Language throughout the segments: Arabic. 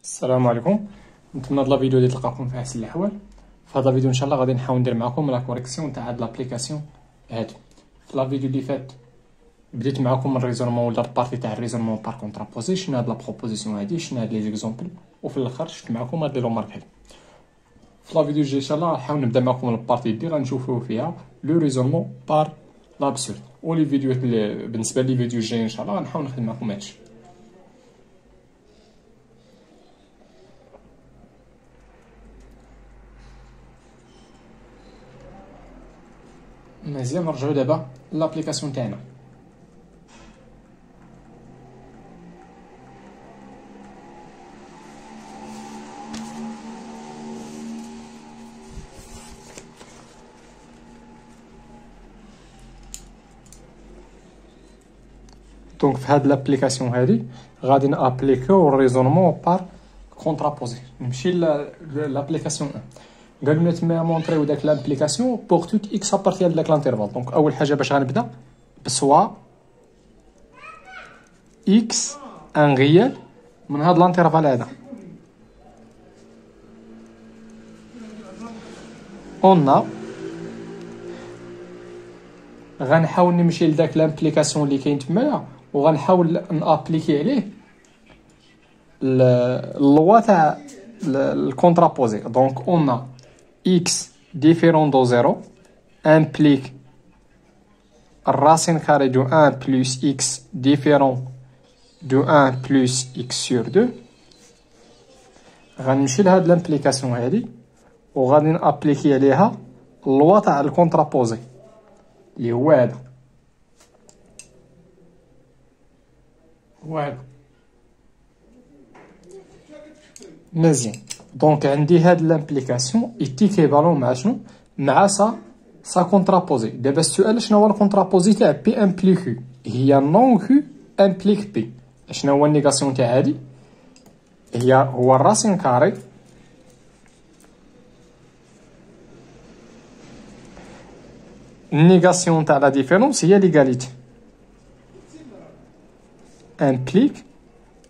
السلام عليكم. نتمنى هاد لا فيديو اللي تلقاكم في احسن الاحوال. في هاد لا فيديو ان شاء الله غادي نحاول ندير معكم لا كوريكسيون تاع هاد لابليكاسيون هادي. في لا فيديو اللي فات بديت معكم الريزونمون ولا البارتي تاع الريزونمون بار كونترابوزي، شنو هاد لا بروبوزيسيون هادي، شنو هاد لي زيكزامبل، وفي الاخر شفت معكم هاد لي رومارك هادي. في لا فيديو الجاي ان شاء الله نحاول نبدا معكم البارتي دي غنشوفوا فيها لو ريزونمون بار لابسورد، ولي فيديوهات بالنسبه لي فيديو الجاي ان شاء الله غنحاول نخدم معكم هادشي. مزيان، نرجعو دابا لابليكاسيون تاعنا. دونك في هاد لابليكاسيون هادي غادي نابليكيو الريزونمون بار كونترابوزي. نمشي لابليكاسيون 1. قالوا لنا تما مونطريو داك لابليكاسيون بوغ توت اكس ابارتي داك لانترفال. دونك اول حاجه باش غنبدا بسوا اكس ان ريال من هاد لانترفال هذا. اون غنحاول نمشي لداك لابليكاسيون اللي كاين تمايا وغنحاول نابليكي عليه اللوا تاع الكونترابوزي. دونك اون اكس ديفيرون دو زيرو امبليك الراسين كاري دو 1 بلس اكس ديفيرون دو 1 بلس اكس سور 2. غنمشي لهاد لامبليكاسيون هادي وغادي نابليكي عليها اللوا تاع الكونترابوزي اللي هو هذا. مزيان. دونك عندي هاد لامبليكاسيون ايكيفالون مع شنو؟ مع سا كونترابوزي. دابا السؤال شنو هو الكونترابوزي تاع بي امبليك كيو؟ هي نون كيو امبليك بي. شنو هو النيغاسيون تاع هادي؟ هو الراسين كاري النيغاسيون تاع لا ديفيرونس هي ليغاليتي امبليك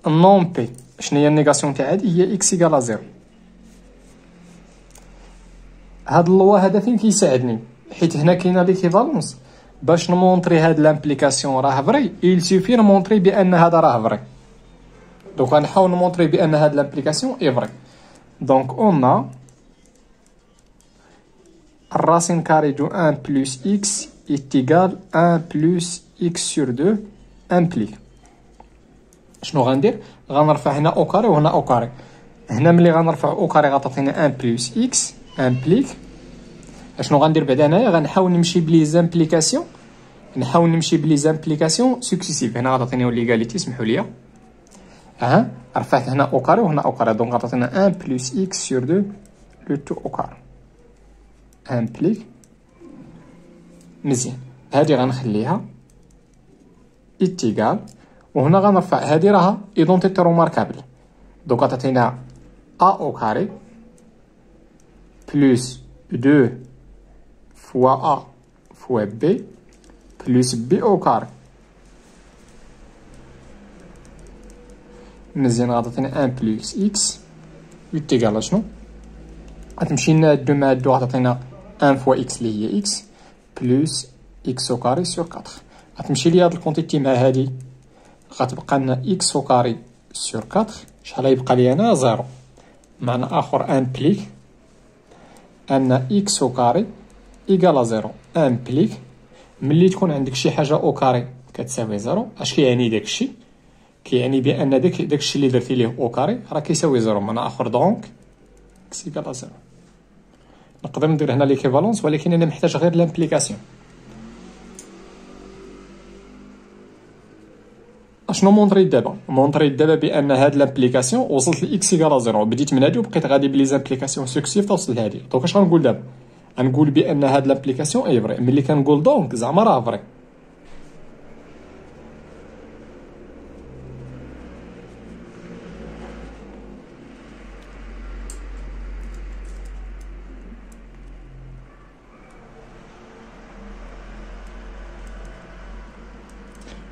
نون بي. شنو هي النيغاسيون تاع هادي؟ هي اكس ايكال زيرو. هاد اللوا هذا فين كيساعدني؟ حيت هنا كاينه ليكيفالونس. باش نمونطري هاد لامبليكاسيون راه فري il suffit نمونطري بان هذا راه فري. دونك غنحاول نمونطري بان هاد لامبليكاسيون اي فري. دونك اون الراسين كاري دو 1 بلس اكس ايتيغال 1 بلس اكس سور 2 امبليك. شنو غندير؟ غنرفع هنا او كاري وهنا او كاري. هنا ملي غنرفع او كاري غتعطينا 1 بلس اكس امبليك. اشنو غندير بعدا هنايا؟ غنحاول نمشي بلي زامبليكاسيون، نحاول نمشي بلي زامبليكاسيون سكسيسيف. هنا غتعطيني ليغاليتي، سمحوا لي. رفعت هنا او كاري وهنا او كاري. دونك غتعطينا 1 بلس اكس سور 2 لو تو او كاري امبليك. مزيان، هادي غنخليها ايتيغال وهنا غنرفع هادي راها ايدونتيتي روماركابل. دونك غتعطينا ا او كاري بلس 2 فوا ا فوا بي بلس بي او كاري. مزيان، غتعطينا 1 بلس اكس يتيغال شنو؟ غتمشي لنا 2 مع 2 غتعطينا 1 فوا اكس اللي هي اكس بلس اكس او كاري سور 4. غتمشي لي هاد الكونتيتي مع هادي غتبقى لنا اكس او كاري سور 4. شحال غيبقى لي انا؟ 0. معنى اخر امبليك ان اكس او كاري ايكال 0 امبليك ملي تكون عندك شي حاجه او كاري كتساوي 0. اش كيعني داكشي؟ كيعني بان داكشي اللي درتي ليه او كاري راه كيساوي 0. معنى اخر دونك اكس ايكال 0. نقدر ندير هنا ليكيفالونس ولكن انا محتاج غير لامبليكاسيون. اشنو مونطري دابا؟ مونطري دابا بان هاد لامبليكاسيون وصلت لاكس ايكال 0. بديت من هادي وبقيت غادي بلي زامبليكاسيون سكسيف توصل لهادي. دونك اش غنقول دابا؟ غنقول بان هاد لامبليكاسيون اي فري. ملي كنقول دونك زعما راه فري.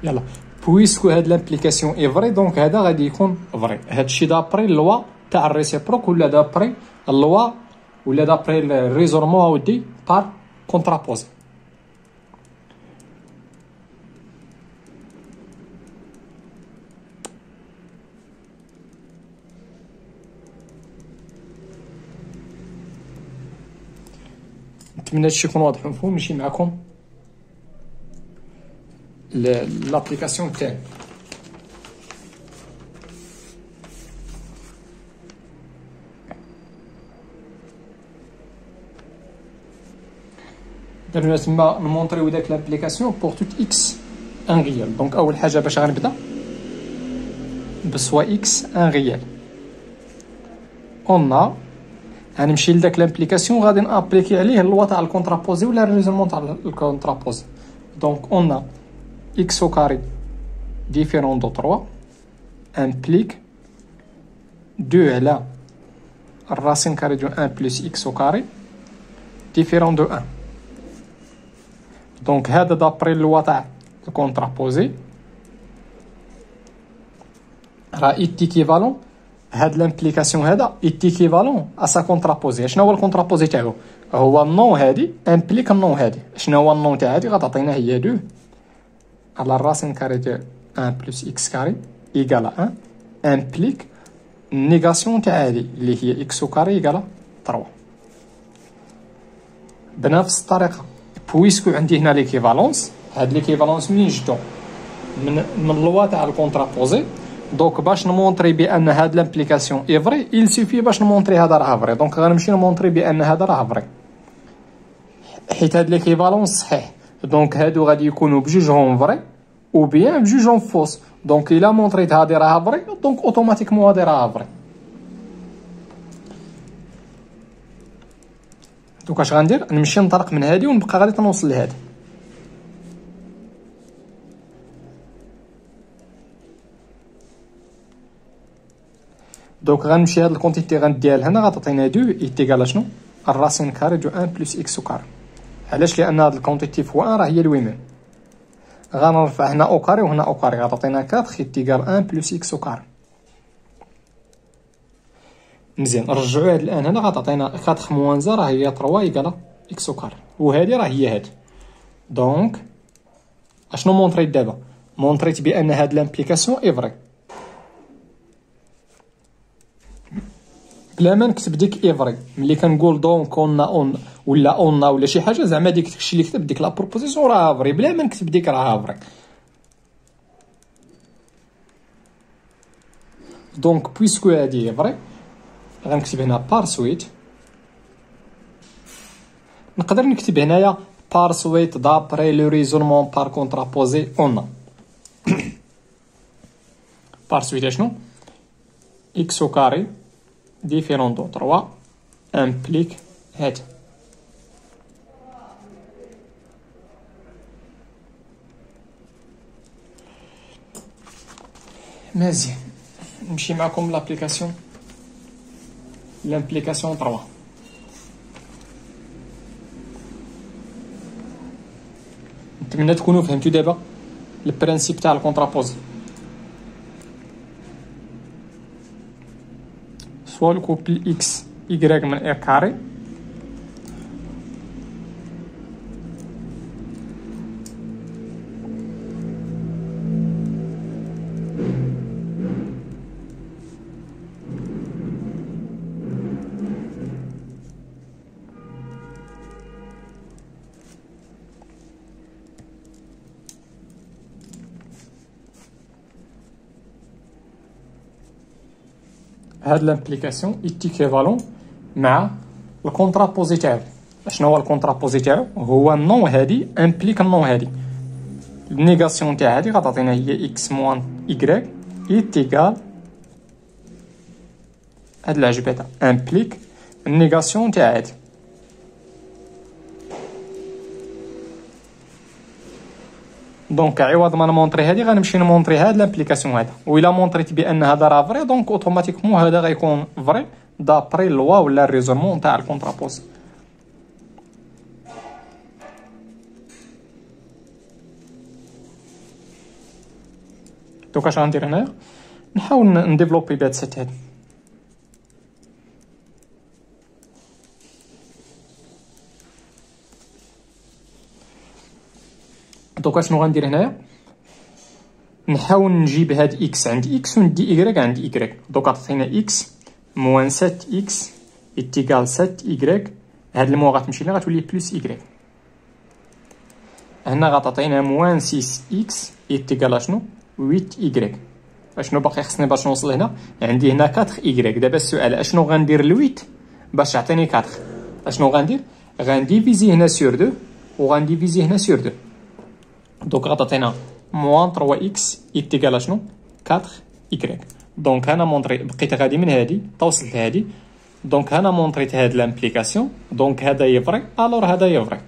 يلا بويسكو هاد لامبليكاسيون اي فري دونك هذا غادي يكون فري. هادشي دابري اللوا تاع الريسيبروك ولا دابري اللوا ولا دابري الريزورمون اودي بار كونترابوزي. نتمنى هادشي يكون واضح ومفهوم. نمشي معكم لابليكاسيون تاعي. درنا تما نمونطريو داك لابليكاسيون بور توت اكس ان ريال. دونك اول حاجه باش غنبدا بسوا اكس ان ريال اون غنمشي لداك لابليكاسيون غادي نابليكي عليه اللوا تاع الكونترابوزي ولا الريزولمون تاع الكونترابوزي. دونك اون x au carré différent de 3 implique 2 على الراسين كاري دو 1 plus x au carré différent de 1. دونك هذا دابري اللوا تاع الكونترابوزي راه ايكيفالون. هاد لامبليكاسيون هذا ايكيفالون ا سا كونترابوزي. شنو هو الكونترابوزي تاعو؟ هو النون هادي امبليك النون هادي. شنو هو النون تاع هادي؟ غتعطينا هي 2 على الراسين كاري دو 1 plus x carré égale à 1 implique نيغاسيون تاع هادي اللي هي x au carré égale à 3. بنفس الطريقه بويسكو عندي هنا ليكيفالونس. هاد ليكيفالونس منين جبتو؟ من اللوا تاع الكونترابوزي. دونك باش نمونطري بان هاد لامبليكاسيون اي فري il suffit باش نمونطري هذا راه فري. دونك غنمشي نمونطري بان هذا راه فري حيت هاد ليكيفالونس صحيح. دونك هادو غادي يكونوا بجوجهم فري او بيان بجوجهم فوس. دونك الا مونطريت هادي راها فري دونك اوتوماتيكمون هادي راها فري. دونك اش غندير؟ نمشي نطلق من هادي ونبقى غادي تنوصل لهادي. دونك غنمشي هاد الكونتيتي غنديها لهنا غتعطينا 2 ايتيغال شنو؟ الراسين كاري دو 1 بلس اكس كاري. علاش؟ لان هاد الكونتيتي فوا 1 راه هي الويمين. غنرفع هنا او كاري وهنا او كاري غتعطينا 4 ايتيغال 1 بلس اكس كاري. مزيان نرجعوا هاد الان هنا غتعطينا 4 موان 0 راه هي 3 ايكالا اكس كاري وهادي راه هي هادي. دونك اشنو مونطريت دابا؟ مونطريت بان هاد لامبليكاسيون اي فري بلا ما نكتب ديك اي فري. ملي كنقول دونك اون ولا شي حاجه زعما ديك الشيء اللي كتب ديك لا بروبوزيسيون راه فري بلا ما نكتب ديك راه فري. دونك بويسكو هادي فري غنكتب هنا بار سويت. نقدر نكتب هنايا بار سويت دابري لو ريزونمون بار كونترابوزي اون. بار سويت اشنو؟ اكس او كاري ديفيرون دو 3 امبليك هاد. مزيان نمشي معكم لابليكاسيون لامبليكاسيون 3. نتمنى تكونوا فهمتوا دابا البرانسيب تاع الكونترابوزي. سوا الكوبل اكس y من ار كاري هاد لامبليكاسيون ايكيفالون مع الكونترابوزي تاعو. شنو هو الكونترابوزي تاعو؟ هو النون هادي امبليك النون هادي. النيغاسيون تاع هادي غتعطينا هي اكس موان y ايتيغال هاد العجبه تاع امبليك النيغاسيون تاع هادي. دونك عوض ما نمونطري هادي غنمشي نمونطري هاد لامبليكاسيون هذا. وإلا مونطريت بان هذا راه فري دونك اوتوماتيكمون هذا غيكون فري دابري اللوا ولا الريزونمون تاع الكونترابوز. دوك اش غندير هنايا؟ نحاول نديفلوبي بهاد الست هادي. دوك اشنو غندير هنايا؟ نحاول نجيب هاد اكس عند اكس وندي ايكغيك عند ايكغيك. دوك عطينا اكس موان 7 اكس ايتيكال 7 ايكغيك. هاد الموا غتمشي لنا غتولي بلس ايكغيك. هنا غتعطينا موان 6 اكس ايتيكال اشنو 8 ايكغيك. اشنو باقي خصني باش نوصل هنا؟ عندي هنا 4 ايكغيك. دابا السؤال اشنو غندير ل 8 باش يعطيني 4؟ اشنو غندير؟ غنديفيزي هنا سور 2 وغنديفيزي هنا سور 2. دوك غتعطينا موان 3 اكس ايتيكال اشنو 4 ايكغيك. دونك انا مونطري بقيت غادي من هادي توصلت لهادي. دونك انا مونطريت هاد لامبليكاسيون. دونك هذا يفري الور هذا يفري.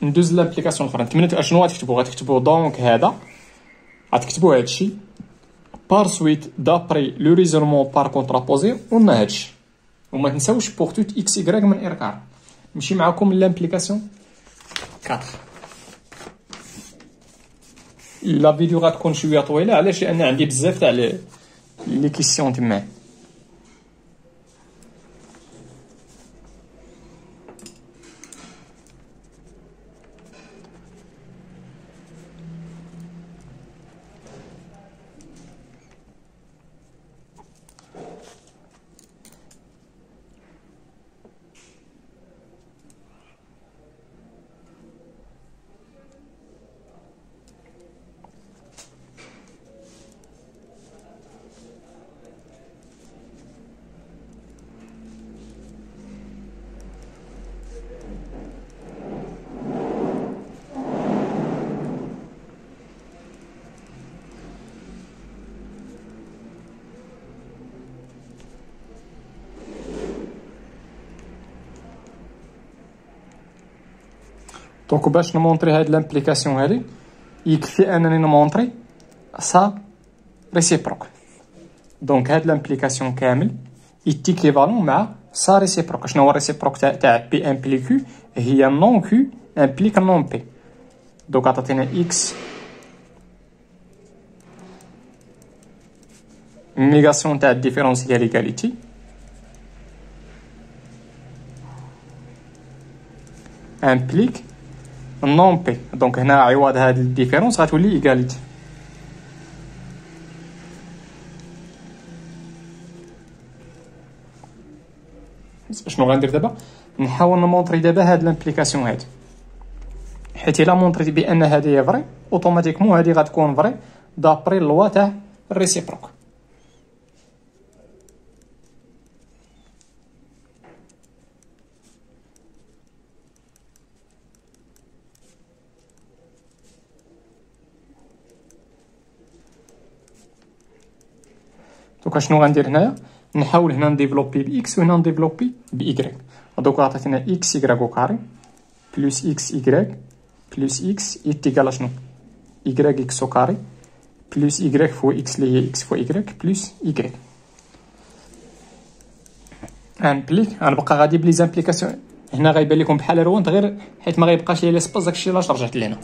ندوز لامبليكاسيون الاخرى. نتمنى اشنو غتكتبوا دونك هذا غتكتبوا هادشي بار سويت دابري لو ريزولمون بار كونترابوزي قلنا هادشي. وما تنساوش بوغ توت اكس ايكغيك من اركار. نمشي معكم لامبليكاسيون 4. لا فيديو غتكون شويه طويله علاش؟ لان عندي بزاف تاع لي كيسيون تما. دونك باش نمونطري هاد لامبليكاسيون هادي يكفي انني نمونطري سا ريسيبروك. دونك هاد لامبليكاسيون كامل يتيكيفالون مع سا ريسيبروك. شنو هو الريسيبروك تاع بي امبلي كيو؟ هي نون كيو امبليك نون بي. دونك عطاتينا اكس نيغاسيون تاع الديفيرونسيال ايكاليتي امبليك نون بي. دونك هنا عوض هاد الديفيرونس غتولي ايكاليتي. شنو غندير دابا؟ نحاول نمونطري دابا هاد لامبليكاسيون هادي، حيت الا مونطريت بان هادي هي فري اوتوماتيكمون هادي غتكون فري دابري اللوا تاع الريسيبروك. دوكا شنو غندير هنايا؟ نحاول هنا نديفلوبي باكس وهنا نديفلوبي بايكغيك. دوكا عطاتنا اكس ايكغيك او كاري بلس اكس ايكغيك بلس اكس يتيكال شنو ايكغيك اكس او كاري بلس ايكغيك فوا اكس اللي هي اكس فوا ايكغيك بلس ايكغيك. امبليك غنبقى غادي بلي زامبليكاسيون. هنا غيبان لكم بحال روانت غير حيت ما غيبقاش ليا لاسباس داكشي علاش رجعت لهنا.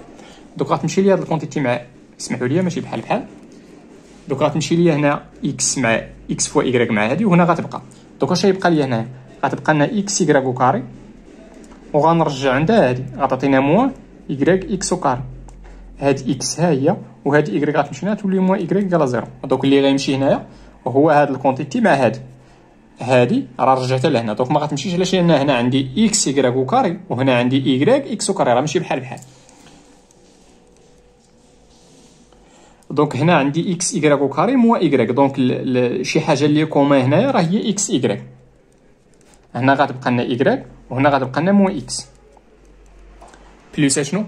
دوك غتمشي ليا هاد الكونتيتي مع اسمحوا لي ماشي بحال دوك غتمشي ليا هنا اكس مع اكس فوا ايكغيك مع هادي وهنا غتبقى. دوك اش غيبقى ليا هنا؟ غتبقى لنا اكس ايكغيك او كاري وغنرجع عندها هادي غتعطينا موان ايكغيك اكس او كاري. هاد اكس ها هي وهاد ايكغيك غتمشي هنا تولي موان ايكغيك على زيرو. دوك اللي غيمشي هنايا هو هاد الكونتيتي مع هادي راه رجعتها لهنا. دوك ما غتمشيش علاش؟ لان هنا عندي اكس ايكغيك او كاري وهنا عندي ايكغيك اكس او كاري راه ماشي بحال. دونك هنا عندي اكس ايكغيك او كاري موا ايكغيك. دونك شي حاجه اللي كوما هنايا راه هي اكس ايكغيك. هنا غتبقى لنا ايكغيك وهنا غتبقى لنا موا اكس بلس شنو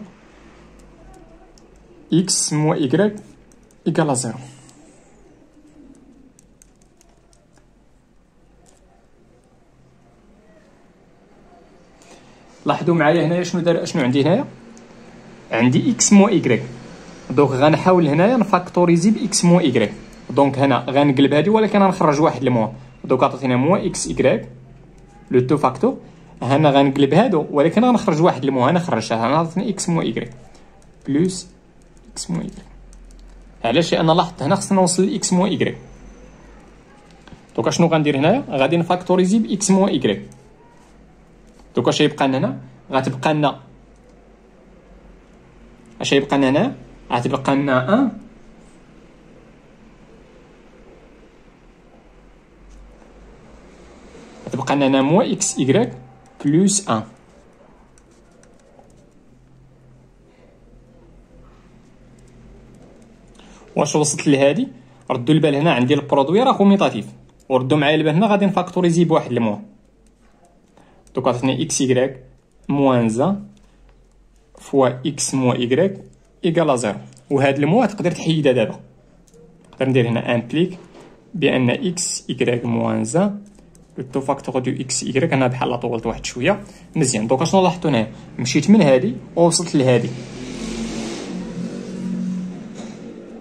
اكس موا ايكغيك ايكال زيرو. لاحظوا معايا هنايا شنو عندي هنايا؟ عندي اكس موا ايكغيك. دونك غنحاول هنايا نفاكتوريزي باكس موا ايكغيك. دونك هنا غنقلب هادي ولكن غنخرج واحد الموا. دونك عطاتينا موا اكس ايكغيك لو تو فاكتور هنا غنقلب هادو ولكن غنخرج واحد المو. انا خرجتها، انا عطاتني اكس مو ايكغيك بلس اكس مو ايكغيك. علاش؟ لان لاحظت هنا خصنا نوصل لاكس مو ايكغيك. دوكا شنو غندير هنايا؟ غادي نفاكتوريزي باكس مو ايكغيك. دوكا اش يبقى لنا هنا؟ غتبقى لنا اش يبقى لنا هنا؟ غتبقى لنا 1 غتبقى لنا هنا موا اكس ايكغيك بلس 1. واش وصلت لهادي؟ ردوا البال هنا عندي البرودوي راه كوميطاتيف، وردوا معايا البال هنا غادي نفاكتوريزي بواحد الموا. دوكا عطيني اكس ايكغيك موان 1 فوا اكس موا ايكغيك ايكالا 0. وهاد الموا تقدر تحيدها دابا. نقدر ندير هنا امبليك بان اكس ايكغيك موان 1 لو تو فاكتور دو اكس ايكغيك. انا بحال طولت واحد شويه. مزيان. دوكا شنو لاحظتوا هنايا؟ مشيت من هادي ووصلت لهادي.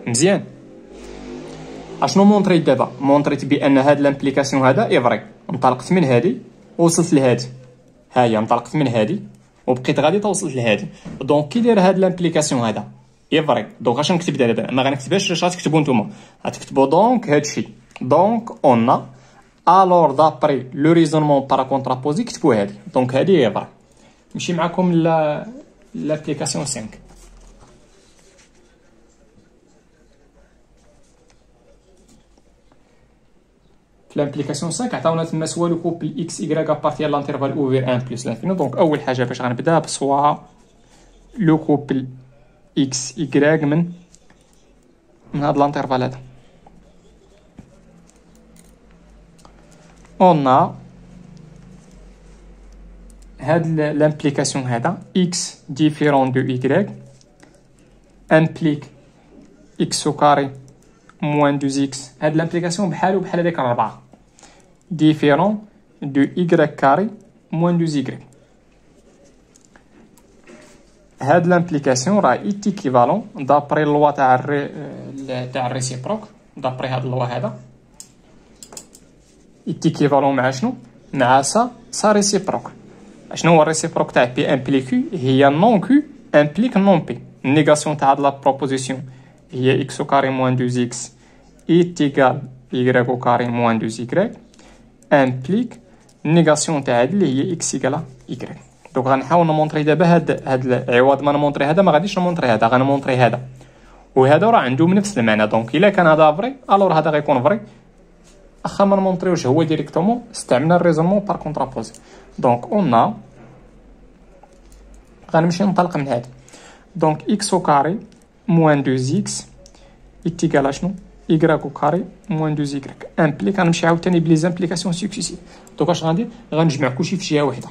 مزيان. اشنو مونطريت دابا؟ مونطريت بان هاد لامبليكاسيون هذا ايفري. انطلقت من هادي ووصلت لهادي. ها هي انطلقت من هادي وبقيت غادي توصلت لهادي. دونك كي داير هاد لامبليكاسيون هذا ايفري. دونك اش نكتب دابا؟ ما غنكتبهاش. اش غتكتبوا نتوما؟ غتكتبوا دونك هادشي. دونك اون الور دابري لو ريزونمون بارا كونطرابوزي كتبوا هادي. دونك هادي ايفري. نمشي معكم لابليكاسيون 5. في l'implication 5 عطاونا تما سوا لو كوبل اكس ايكغيك ابارتير لانترفال اوفير 1 بلس لانفيني. دونك اول حاجه باش غنبدا بسوا لو كوبل اكس ايكغيك من هاد لانترفال هذا. اون هاد لامبليكاسيون هذا اكس ديفيرون دو ايكغيك امبليك اكس او كاري موان 2 اكس. هاد لامبليكاسيون بحالو بحال هذيك الربعه ديفيرون دو ايكغيك كاري موان 2 ايكغيك. هاد لامبليكاسيون راه ايكيفالون دابري اللوا تاع الريسيبروك. دابري هاد اللوا هذا ايكيفالون مع شنو؟ مع سا ريسيبروك. شنو هو الريسيبروك تاع بي امبليك كيو؟ هي نون كيو امبليك نون بي. النيغاسيون تاع هاد لا بروبوزيسيون هي اكس او كاري موان 2 اكس ايتيغال y au carré moins 2y implique نيغاسيون تاع هادي اللي هي اكس ايكالا y. دونك غنحاول نمونطري دابا هاد عوض ما نمونطري هذا ما غاديش نمونطري هذا، غنمونطري هذا وهذا راه عندهم نفس المعنى. دونك الا كان هذا فري الور هذا غيكون فري. اخا ما نمونطريوش هو ديريكتومون استعملنا الريزونمون بار كونطرابوزي. دونك اون غنمشي ننطلق من هادي. دونك اكس او كاري موان 2 اكس ايتيغال شنو؟ y au carré moins 2y امبليك. غنمشي عاوتاني بلي زامبليكاسيون سكسيسيف. دوك اش غندير؟ غنجمع كلشي في جهه وحده.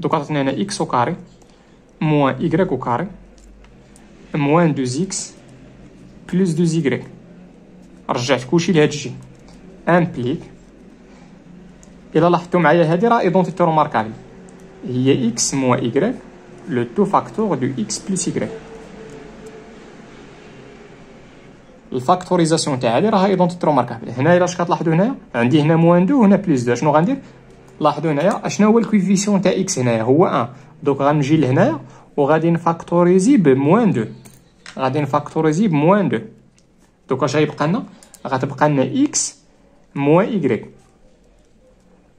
دوك عطاتني هنا x au carré moins y au carré moins 2x plus 2y. رجعت كلشي لهاد الجهه امبليك. الا لاحظتوا معايا هادي راه ايدونتيتي روماركابل هي x moins y لو تو فاكتور دو x plus y. الفاكتوريزاسيون تاع هادي راه ايدونتيتي روماركابل. هنا الا كتلاحظوا هنايا عندي هنا موان 2 وهنا بلس 2. شنو غندير؟ لاحظوا هنايا اشنو هو الكويفيسيون تاع اكس هنايا هو 1. دونك غنجي لهنايا وغادي نفاكتوريزي بموان 2. غادي نفاكتوريزي بموان 2. دونك اش غيبقى لنا؟ غتبقى لنا اكس موان ايكغيك.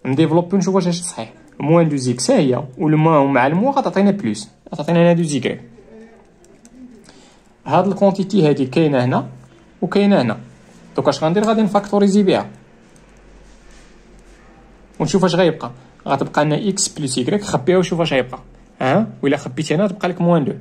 نديفلوبي نشوف واش صحيح. موان 2 اكس هي والموان مع الموان غتعطينا بلس، غتعطينا هنا 2 ايكغيك. هاد الكونتيتي هادي كاينه هنا وكاينه هنا. دونك اش غندير؟ غادي نفاكتوريزي بها ونشوف واش غيبقى. غتبقى لنا اكس بلس y. خبيها وشوف واش غيبقى. ولا خبيت هنا تبقى لك موان 2.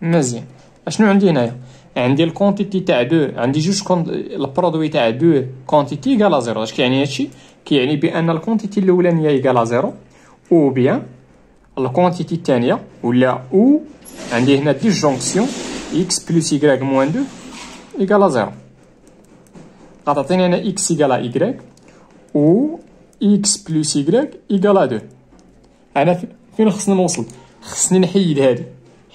مزيان. اشنو عندي هنايا؟ عندي الكونتيتي تاع 2. عندي جوج البرودوي تاع 2 كونتيتي ايكالا 0. اش كيعني هادشي؟ كيعني بان الكونتيتي الاولانيه ايكالا 0 او بيان الكونتيتي الثانيه ولا او عندي هنا ديسجونكسيون x plus y moins 2 égale à 0. غتعطيني هنا x égale à y و x plus y égale à 2. انا فين خصني نوصل؟ خصني نحيد هادي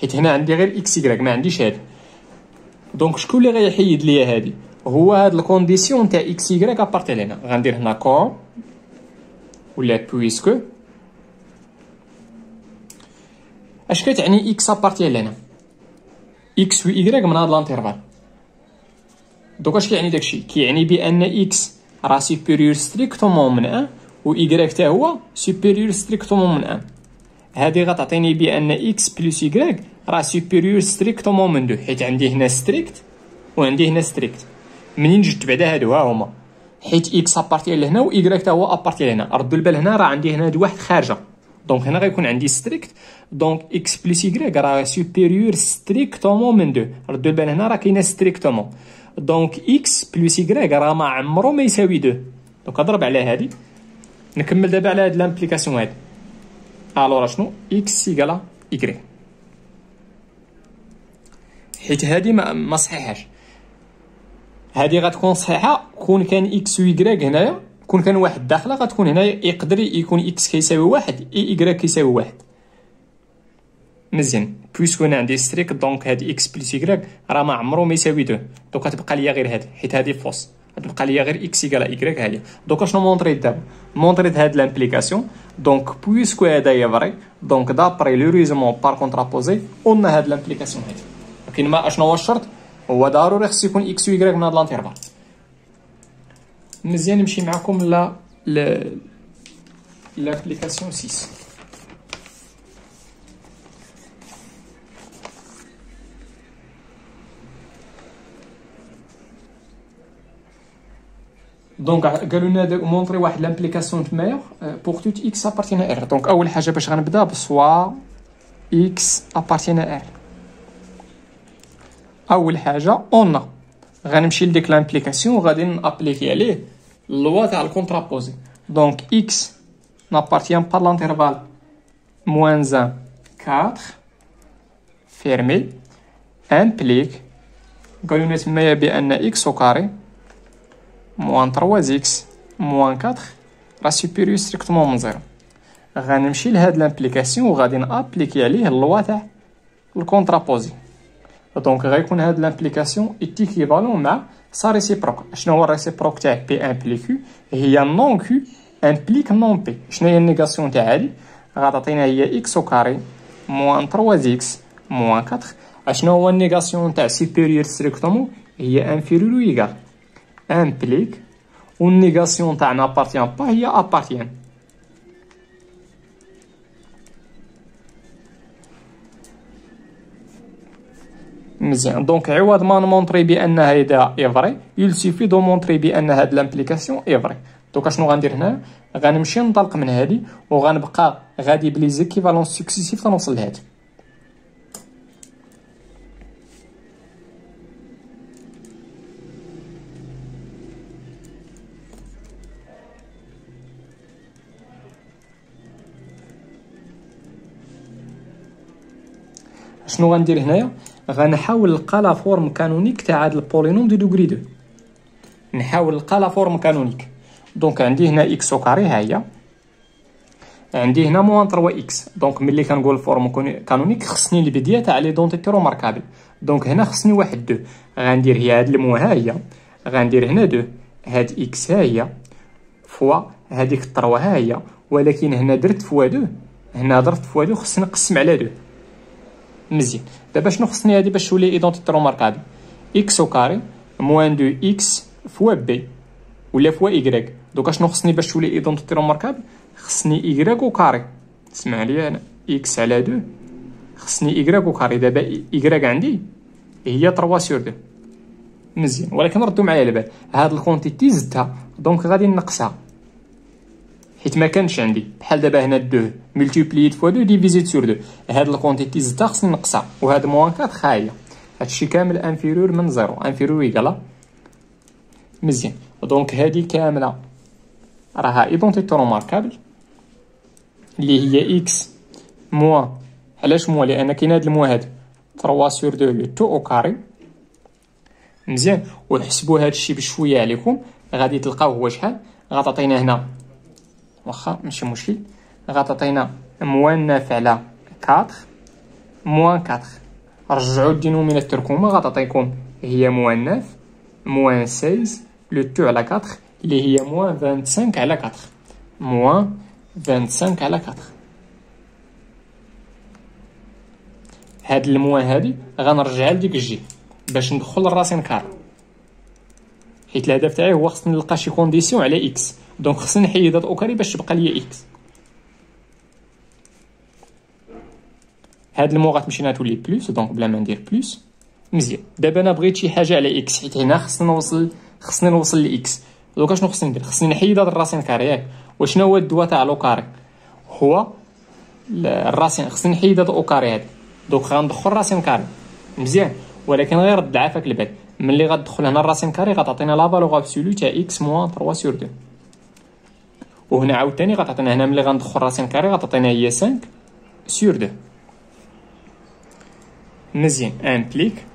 حيت هنا عندي غير x y ما عنديش هادي. دونك شكون اللي غيحيد ليا هادي؟ هو هاد الكونديسيون تاع x y ابارتي لهنا. غندير هنا كون ولا بويسكو اش كتعني اكس ابارتيان لهنا اكس و ايكغيك من هاد لانترفال. دوك اش كيعني داكشي؟ كيعني بان اكس راه سوبيريور ستريكتومون من 1 و ايكغيك حتى هو سوبيريور ستريكتومون من 1. هادي غتعطيني بان اكس بلس ايكغيك راه سوبيريور ستريكتومون من 2، حيت عندي هنا ستريكت وعندي هنا ستريكت. منين جبت بعدا هادو ها هما، حيت اكس ابارتيان لهنا و ايكغيك حتى هو ابارتيان لهنا. ردوا البال هنا راه عندي هنا هاد واحد خارجه، دونك هنا غيكون عندي ستريكت، دونك اكس بلس ايكغيك راه سوبيريور ستريكتومون من 2. ردوا البال هنا راه كاينه ستريكتومون، دونك اكس بلس ايكغيك راه ما عمرو ما يساوي 2. دونك اضرب على هادي. نكمل دابا على هاد لامبليكاسيون هادي. الوغ شنو اكس ايكالا ايكغيك، حيت هادي ما صحيحاش. هادي غتكون صحيحه كون كان اكس و ايكغيك هنايا، كون كان واحد داخله غتكون هنايا يقدر يكون اكس كيساوي 1 اي ايكغيك كيساوي 1. مزيان بويسكو انا عندي ستريك، دونك هاد اكس بلس ايكغيك راه ما عمرو ما يساوي 2. دونك غتبقى ليا غير هادي، حيت هادي فوس، غتبقى ليا غير اكس ايكالا ايكغيك هادي. دونك شنو مونطريت دابا؟ مونطريت هاد لامبليكاسيون. دونك بويسكو هدايا فري، دونك دابري لو ريزومون بار كونترابوزي قلنا هاد لامبليكاسيون هادي. لكن ما اشنو هو الشرط؟ هو ضروري خص يكون اكس و ايكغيك من هاد لانترفال. مزيان نمشي معكم لابليكاسيون 6. دونك قالوا لنا مونطري واحد لامبليكاسيون تمايا بوغ توت اكس ابارتين ار. دونك اول حاجه باش غنبدا بسوا اكس ابارتين ار. اول حاجه اون غنمشي لديك لامبليكاسيون وغادي نابليكي عليه اللوا تاع الكونترابوزي. دونك اكس n'appartient pas à l'intervalle moins 1 4 fermé implique قالوا لنا تمايا بان اكس او كاري موان 3 اكس موان 4 راه سوبيريور ستريكتومون من 0. غنمشي لهاد لامبليكاسيون وغادي نابليكي عليه اللوا تاع الكونترابوزي. دونك غيكون هاد لامبليكاسيون ايكيفالون مع سا ريسيبروك. شنو هو الريسيبروك تاع بي امبليك كيو؟ هي نون كيو امبليك نون بي. شنو هي النيغاسيون تاع هادي؟ غتعطينا هي اكس او كاري موان 3 اكس موان 4. شنو هو النيغاسيون تاع سوبيريور ستريكتومون؟ هي انفيريور و ايكال امبليك، و النيغاسيون تاع نابارتيان با هي ابارتيان. مزيان دونك عوض ما نمونطري بان هيدا ايفري يلسيفي دو مونطري بان هاد لامبليكاسيون ايفري. دونك شنو غندير هنا؟ غنمشي ننطلق من هادي وغنبقى غادي بلي زيكيفالونس سكسيسيف تنوصل لهادي. شنو غندير هنايا؟ غنحاول نلقى لا فورم كانونيك تاع هاد البولينوم دو دوغري 2. نحاول نلقى لا فورم كانونيك. دونك عندي هنا اكس او كاري ها هي، عندي هنا موان 3 اكس. دونك ملي كنقول فورم كانونيك خصني البدايه تاع لي دونتيتي روماركابل. دونك هنا خصني واحد 2. غندير هي هاد الموا ها هي، غندير هنا 2 هاد اكس ها هي فوا هاديك 3 ها هي، ولكن هنا درت فوا 2، هنا درت فوا 2 خصني نقسم على 2. مزيان دابا شنو خصني هادي باش تولي ايدونتيتي روماركابل؟ اكس او كاري موان 2 اكس فوا بي ولا فوا ايكغيك. دوكا شنو خصني باش تولي ايدونتيتي روماركابل؟ خصني ايكغيك او كاري. اسمع لي انا اكس على 2 خصني ايكغيك او كاري. دابا ايكغيك عندي هي 3 سور 2. مزيان ولكن ردوا معايا البال، هاد الكونتيتي زدتها دونك غادي نقصها حيت ما كانش عندي. بحال دابا هنا 2 ملتيبلييت فوا 2 ديفيزيت سور 2. هاد الكونتيتي زدتها خصني نقصها، وهاد موان 4 خايله. هادشي كامل انفيرور من 0 انفيرور ايكالا. مزيان دونك هادي كامله راها ايدونتيتي روماركابل اللي هي اكس موان. علاش موان؟ لان كاين هاد الموا هاد 3 سور 2 لو تو او كاري. مزيان وحسبوا هادشي بشويه عليكم غادي تلقاو هو شحال. غتعطينا هنا واخا ماشي مشكل، غتعطينا موان 9 على 4 موان 4. رجعوا الدينوميناتور كوما غتعطيكم هي موان 9 موان 16 لو تو على 4 اللي هي موان 25 على 4 موان 25 على 4. هاد الموان هادي غنرجعها لديك الجي باش ندخل الراسين كاري، حيت الهدف تاعي هو خصني نلقى شي كونديسيون على اكس، دونك خصني نحيد هاد او كاري باش تبقى ليا اكس. هاد المو غتمشي لها تولي بلس، دونك بلا ما ندير بلس. مزيان، دابا انا بغيت شي حاجه على اكس، حيت هنا خصني نوصل لاكس. دونك شنو خصني ندير؟ خصني نحيد هاد الراسين كاري ياك. وشنو هو الدواء تاع لو كاري؟ هو الراسين، خصني نحيد هاد او كاري هادي. دونك غندخل راسين كاري مزيان، ولكن غير رد عافاك البال، ملي غتدخل هنا الراسين كاري غتعطينا لا فالور ابسولو تاع اكس موان 3 سور 2. وهنا عاوتاني غتعطينا، هنا ملي غندخل راسين كاري غتعطينا هي 5 سور 2. مزيان، امبليك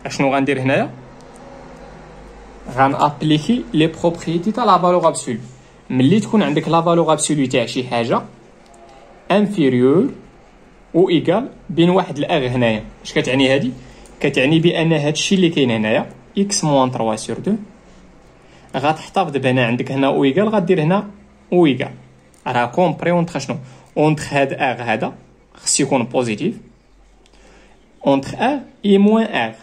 اشنو غندير هنايا؟ غنابليكي لي بروبريتي تاع لا فالور ابسولو. ملي تكون عندك لا فالور ابسولو تاع شي حاجه انفيريور و ايكال بين واحد الاغ، هنايا اش كتعني هادي؟ كتعني بان هادشي اللي كاين هنايا اكس موان 3 سور 2 غتحتفظ بهنا عندك هنا او ايكال، غدير هنا او ايكال راه كومبري اونتر شنو؟ اونتر هاد اغ هذا خص يكون بوزيتيف، اونتر اغ اي موان اغ.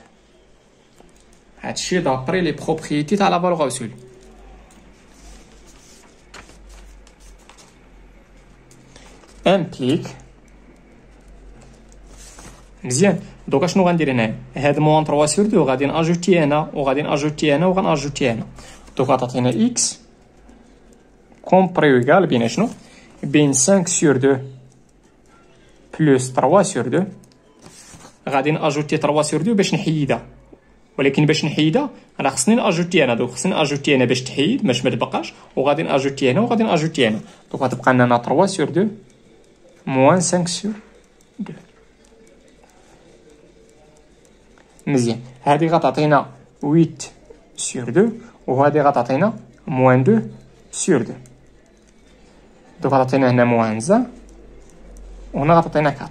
هادشي دابري لي بروبريتي تاع لا فالور ابسولو. امبليك مزيان. دوكا شنو غندير هنايا؟ هاد موان 3 سور 2 غادي ناجوتي هنا وغادي ناجوتي هنا وغناجوتي هنا، دوكا تعطينا اكس كومبري ايكال بين شنو؟ بين 5 سور 2 بلس 3 سور 2. غادي ناجوتي 3 سور 2 باش نحيدها، ولكن باش نحيدها راه خصني ناجوتي هنا، دوك خصني ناجوتي هنا باش تحيد باش ما تبقاش، وغادي ناجوتي هنا وغادي ناجوتي هنا، دوك غتبقى لنا 3 سور 2 موان 5 سور 2. مزيان، هادي غتعطينا 8 سور 2 وهادي غتعطينا موان 2 سور 2. دوك غتعطينا هنا موان 1 وهنا غتعطينا 4.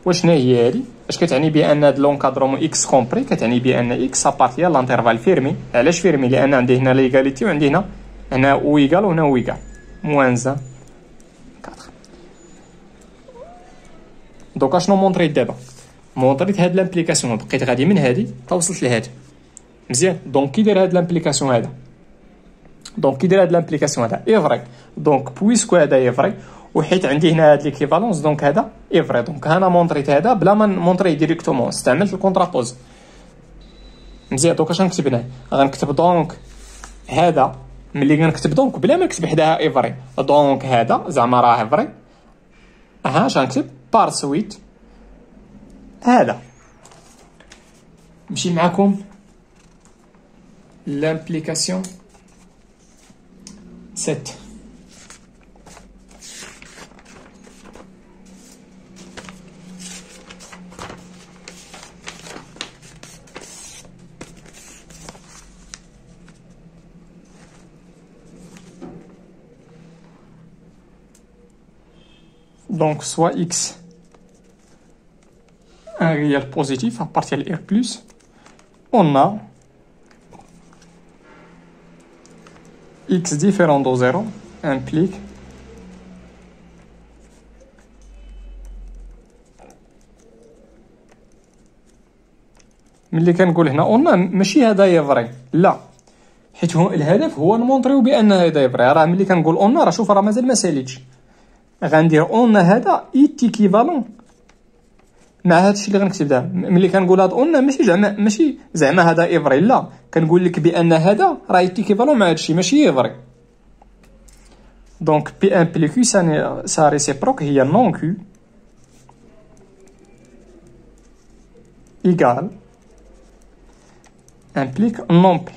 وشنا هي هادي؟ اش كتعني؟ بان هاد لونكادرومون اكس كومبري كتعني بان اكس ابارتي لانترفال فيرمي. علاش فيرمي؟ لان عندي هنا ليغاليتي وعندي هنا او ايكال وهنا او ايكال موان 1 4. دوكا شنو مونطريت دابا؟ مونطريت هاد لامبليكاسيون، بقيت غادي من هادي تا وصلت لهادي مزيان. دونك كي داير هاد لامبليكاسيون هذا، اي فري، دونك بويسكو هذا اي فري وحيت عندي هنا هاد ليكيفالونس دونك هذا اي فري، دونك انا مونطريت هذا بلا ما نمونطريه ديريكتومون، استعملت الكونترابوز مزيان. دونك اش غنكتب هنا؟ غنكتب دونك هذا، ملي غنكتب دونك بلا ما نكتب حداها اي فري، دونك هذا زعما راه فري. اش غنكتب؟ بار سويت هذا. نمشي معكم l'implication 7. Donc soit x un réel positif à partir de R+, on a x différent de 0 implique ملي كنقول هنا اون ماشي هذا يفري، لا، حيت هو الهدف هو نمونطريو بان هذا يفري. راه ملي كنقول اون راه شوف راه مازال ما ساليتش، غندير اون هذا ايتيكيفالون مع هادشي اللي غنكتب ده. ملي كنقول هاد اون ماشي زعما هذا ايفري، لا، كنقول لك بان هذا راه ايتيكيفالون مع هادشي ماشي ايفري. دونك بي امبليكو سا ريسيبروك هي نون كيو ايكال امبليك نون بي.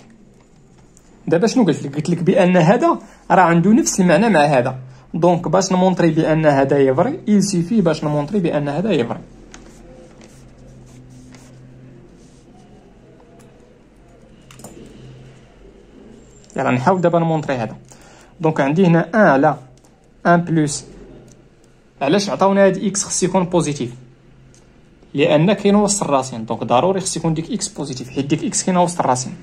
دابا شنو قلت لك بان هذا راه عنده نفس المعنى مع هذا، دونك باش نمونطري بان هذا يفري il suffit باش نمونطري بان هذا يفري. يلا نحاول دابا نمونطري هذا. دونك عندي هنا 1 على 1 بلس، علاش عطاونا هاد اكس خص يكون بوزيتيف؟ لان كاين وسط الراسين، دونك ضروري خص يكون ديك اكس بوزيتيف حيت ديك اكس كاينه وسط الراسين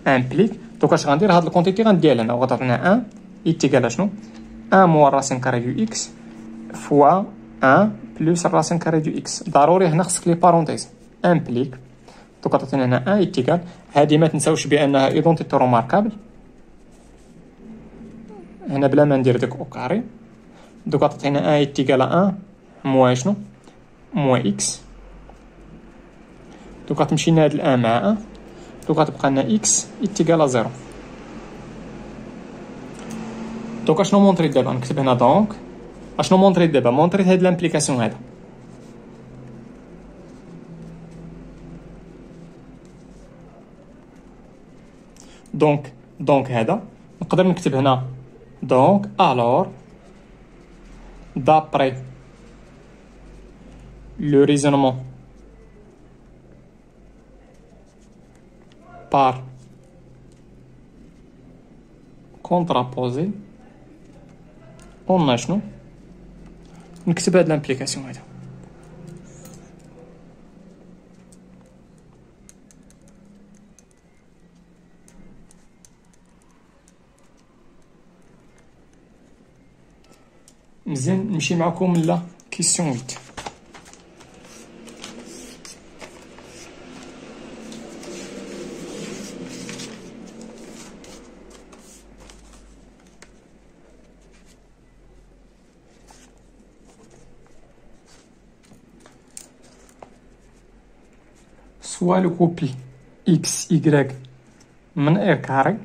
امبليك. دونك اش غندير؟ هاد الكونتيتي غنديها لهنا وغتعطينا 1 يتيكال شنو 1 موان الراسين كاري دو اكس فوا 1 بلس الراسين كاري دو اكس. ضروري هنا خصك لي بارونتيز امبليك. دوكا تعطينا هنا 1 يتيكال، هادي ما تنساوش بانها ايدونتيتي روماركابل هنا بلا ما ندير داك او كاري. دوكا تعطينا 1 يتيكال 1 موان شنو موان اكس. دوكا تمشي لنا هاد الان مع 1، دوكا تبقى لنا اكس يتيكال 0. دوكا شنو مونطري دابا؟ نكتب هنا دونك اشنو مونطري دابا؟ مونطري هاد لامبليكاسيون هذا. دونك هذا نقدر نكتب هنا دونك الور d'après le raisonnement par contraposé قلنا شنو نكتب هاد لامبليكاسيون هذا. مزيان نمشي معكم لا كيسيون 8. soit le copie x y من r كاري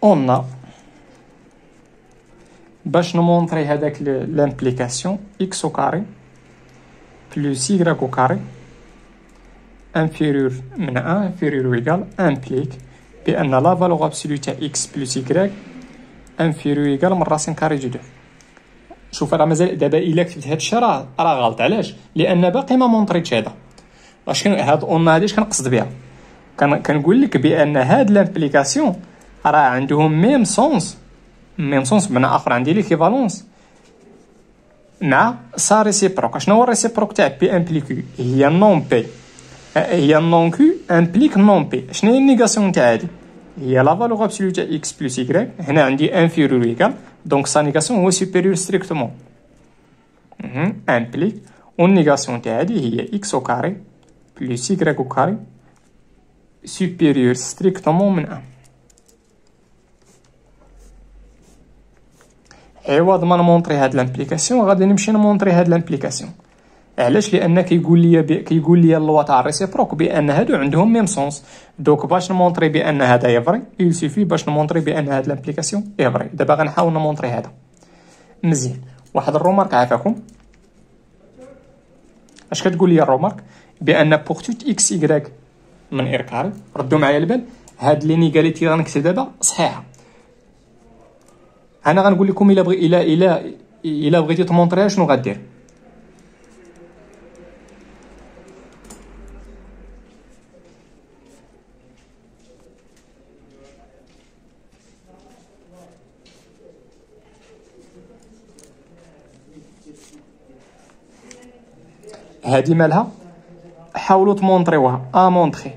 on a باش نمونطري هذاك لامبليكاسيون x au carré plus y au carré inférieur من 1 inférieur ou égal implique بأن لا فالور ابسولو تاع x plus y inférieur ou égal من راسين كاري دو 2. شوف راه مازال دابا الا كتبت هاد الشيء راه غلط. علاش؟ لان باقي ما مونطريتش هذا. اش هاد اون هادي اش كنقصد بها؟ كنقول لك بان هاد لامبليكاسيون راه عندهم ميم سونس بمعنى اخر عندي ليكيفالونس مع سا ريسيبروك. شنو هو الريسيبروك تاع بي امبليكو؟ هي نون بي هي نون كيو امبليك نون بي. شنو هي النيغاسيون تاع هادي؟ هي لا فالور ابسولو تاع اكس بلس y. هنا عندي انفيريور ايكال دونك سا نيغاسيون هو سوبيريور ستريكتومون امبليك. والنيغاسيون تاع هادي هي اكس او كاري بلس y او كاري سوبيريور ستريكتومون من 1. عوض ما نمونطري هاد لامبليكاسيون غادي نمشي نمونطري هاد لامبليكاسيون. علاش؟ لان كيقول لي اللوا تاع الريسيبروك بان هادو عندهم ميم سونس. دوك باش نمونطري بان هذا يفري يل سيفي باش نمونطري بان هاد لامبليكاسيون يفري. دابا غنحاول نمونطري هذا مزيان. واحد الرومارك عافاكم. اش كتقول لي الرومارك؟ بان بوغ توت اكس y من ار كاري. ردوا معايا البال، هاد لينيغاليتي غنكتب دابا صحيحه. انا غنقول لكم الا بغيتي تمونطريها شنو غدير. هادي مالها؟ حاولوا تمونطريوها مونطري،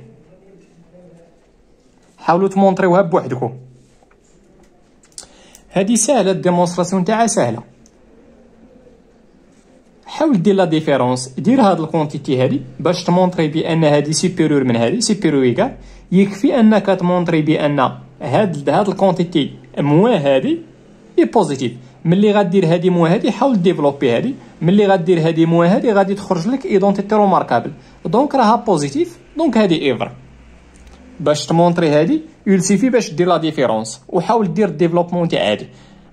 حاولوا تمونطريوها بوحدكم. هادي ساهله، الديمونستراسيون تاعها ساهله. حاول دير لا ديفيرونس، دير هاد الكونتيتي هادي باش تمونطري بان هادي سوبيريور من هادي سوبيريور ايكال. يكفي انك تمونطري بان هاد الكونتيتي موا هادي اي بوزيتيف. ملي غدير هادي موا هادي حاول ديفلوبي هادي. ملي غدير هادي موا هادي غادي تخرج لك ايدونتيتي روماركابل دونك راها بوزيتيف. دونك هادي ايفر. باش تمونطري هادي يلسيفي باش دير لا ديفيرونس وحاول دير ديفلوبمون تاع هادي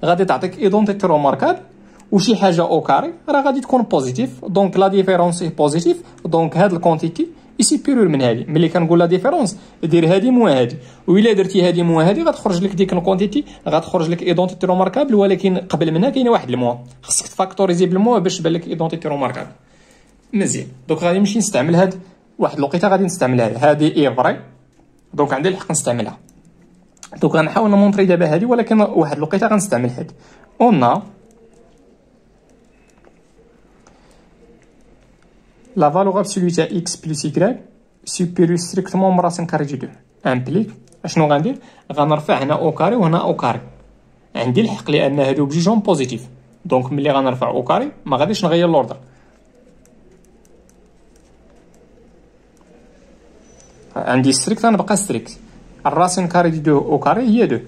غادي تعطيك ايدونتيتي روماركابل وشي حاجه او كاري راه غادي تكون بوزيتيف. دونك لا ديفيرونس اي بوزيتيف. دونك هاد الكونتيتي سوبيريور من هادي. ملي كنقول لا ديفيرونس دير هادي موا هادي، وإلا درتي هادي موا هادي غتخرج لك ديك الكونتيتي غتخرج لك ايدونتيتي روماركابل. ولكن قبل منها كاينه واحد الموا خصك تفاكتوريزي بالموا باش تبان لك ايدونتيتي روماركابل. مزيان. دونك غادي نمشي نستعمل هاد واحد الوقيته غادي نستعمل هادي اي فري. دونك عندي الحق نستعملها. دونك غنحاول نمونطري دابا هادي ولكن واحد الوقيته غنستعمل هادي. اون لا فالور ابسولو تاع x بلس y سوبيريور ستريكتومون من راسين كاري دو 2 امبليك اشنو غندير؟ غنرفع هنا او كاري وهنا او كاري. عندي الحق لان هادو بجوجهم بوزيتيف، دونك ملي غنرفع او كاري ما غاديش نغير لوردر. عندي ستريكت غنبقى ستريكت. الراسين كاري دي دو او كاري هي دو.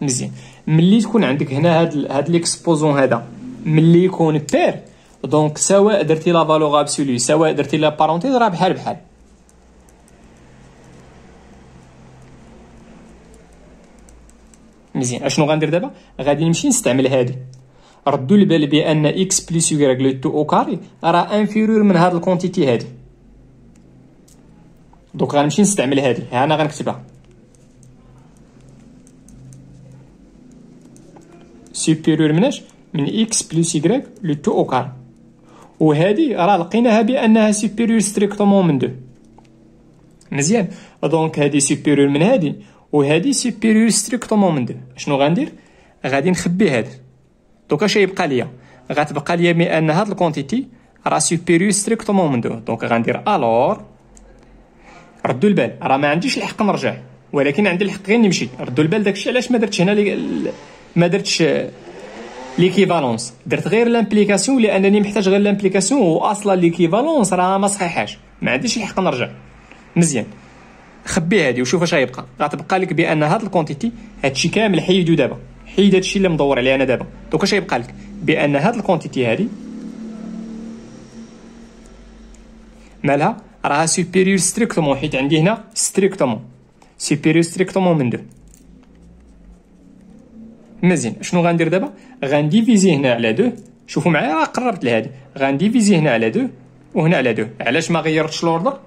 مزيان. ملي تكون عندك هنا هاد ليكسبوزون هذا ملي يكون بير، دونك سواء درتي لا فالور ابسولو سواء درتي لا بارونتيز راه بحال بحال. مزيان. اشنو غندير دابا؟ غادي نمشي نستعمل هادي. ردوا البال بان اكس بلس يغريك لو تو او كاري راه انفيرور من هاد الكونتيتي هادي، دونك غنمشي نستعمل هادي. ها انا غنكتبها سوبيريور مناش؟ من اكس بلس يغريك لو تو او كاري، وهادي راه لقيناها بانها سوبيريور ستريكتومون من دو. مزيان. دونك هادي سوبيريور من هادي وهادي سوبيريور ستريكتومون من دو. شنو غندير؟ غادي نخبي هاد. دوكا اش يبقى ليا؟ غتبقى ليا بان هاد الكونتيتي راه سوبيريور ستريكتومون من دو، دونك غندير الور. ردوا البال راه ما عنديش الحق نرجع، ولكن عندي الحق غير نمشي. ردوا البال داكشي علاش ما درتش هنا ما درتش ليكيفالونس، درت غير لامبليكاسيون لانني محتاج غير لامبليكاسيون، واصلا ليكيفالونس راه ما صحيحاش، ما عنديش الحق نرجع. مزيان. خبي هادي وشوف اش غيبقى. غتبقى لك بان هاد الكونتيتي هادشي كامل حيدو دابا، حيد هادشي اللي مدور عليه انا دابا. دوك اش غيبقى لك؟ بان هاد الكونتيتي هادي مالها؟ راها سوبيريور ستريكتومون، حيت عندي هنا ستريكتومون سوبيريور ستريكتومون من دو. مزيان. شنو غندير دابا؟ غنديفيزي هنا على دو. شوفوا معايا راه قربت لهادي. غنديفيزي هنا على دو وهنا على دو. علاش ما غيرتش لوردر؟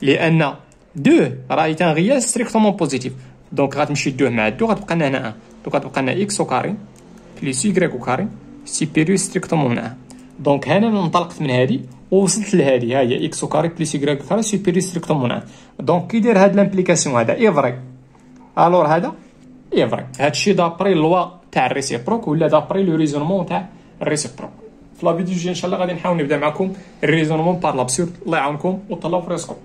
لان دو راهي تنغيا ستريكتومون بوزيتيف، دونك غتمشي دو مع دو غتبقى لنا هنا 1، دونك غتبقى لنا اكس او كاري بلس يغريك او كاري سوبيريور ستريكتومون هنا 1. دونك هنا انطلقت من هادي ووصلت لهادي، ها هي اكس او كاري بلس يغريك او كاري سوبيريور ستريكتومون 1. دونك كي داير هاد لامبليكاسيون هذا اي فري، الور هذا اي فري. هادشي دابري لوا تاع الريسيبروك ولا دابري لو ريزونمون تاع الريسيبروك. في لا فيديو الجاي ان شاء الله غادي نحاول نبدا معكم الريزونمون بار لابسورد. الله يعاونكم وطلعوا في راسكم.